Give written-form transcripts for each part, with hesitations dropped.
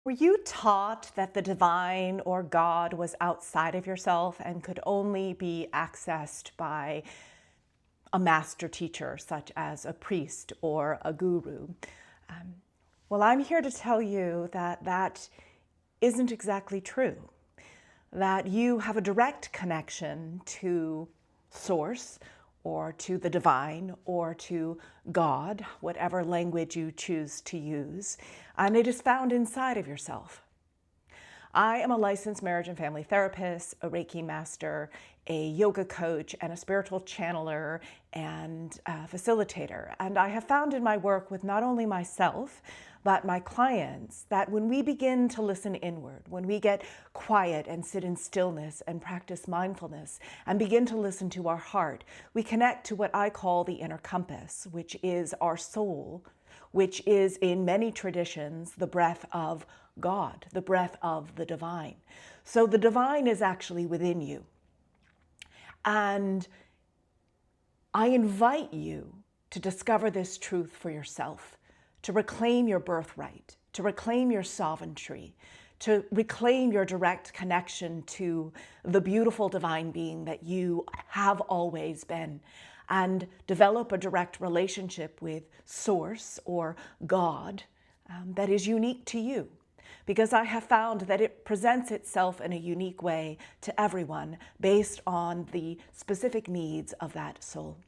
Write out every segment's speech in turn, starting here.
Were you taught that the divine or God was outside of yourself and could only be accessed by a master teacher, such as a priest or a guru? Um, well, I'm here to tell you that that isn't exactly true, that you have a direct connection to Source or to the divine or to God, whatever language you choose to use, and it is found inside of yourself. I am a licensed marriage and family therapist, a Reiki master, a yoga coach, and a spiritual channeler and facilitator. And I have found in my work with not only myself, but my clients, that when we begin to listen inward, when we get quiet and sit in stillness and practice mindfulness and begin to listen to our heart, we connect to what I call the inner compass, which is our soul, which is in many traditions the breath of God, the breath of the divine. So the divine is actually within you. And I invite you to discover this truth for yourself, to reclaim your birthright, to reclaim your sovereignty, to reclaim your direct connection to the beautiful divine being that you have always been, and develop a direct relationship with Source or God that is unique to you. Because I have found that it presents itself in a unique way to everyone based on the specific needs of that soul.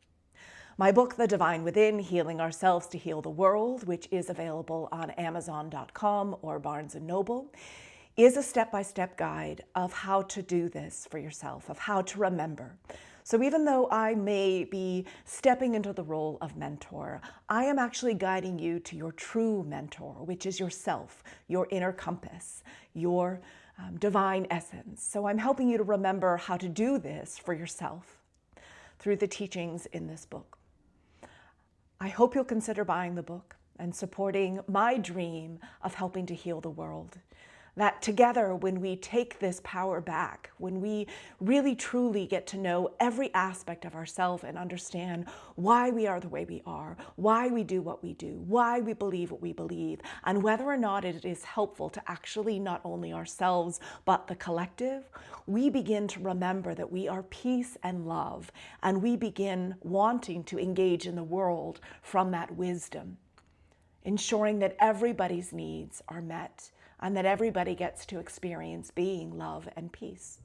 My book, The Divine Within, Healing Ourselves to Heal the World, which is available on Amazon.com or Barnes & Noble, is a step-by-step guide of how to do this for yourself, of how to remember. So even though I may be stepping into the role of mentor, I am actually guiding you to your true mentor, which is yourself, your inner compass, your divine essence. So I'm helping you to remember how to do this for yourself through the teachings in this book. I hope you'll consider buying the book and supporting my dream of helping to heal the world. That together, when we take this power back, when we really truly get to know every aspect of ourselves and understand why we are the way we are, why we do what we do, why we believe what we believe, and whether or not it is helpful to actually not only ourselves, but the collective, we begin to remember that we are peace and love, and we begin wanting to engage in the world from that wisdom, ensuring that everybody's needs are met and that everybody gets to experience being love and peace.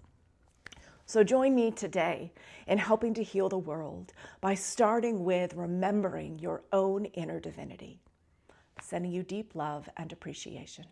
So join me today in helping to heal the world by starting with remembering your own inner divinity. Sending you deep love and appreciation.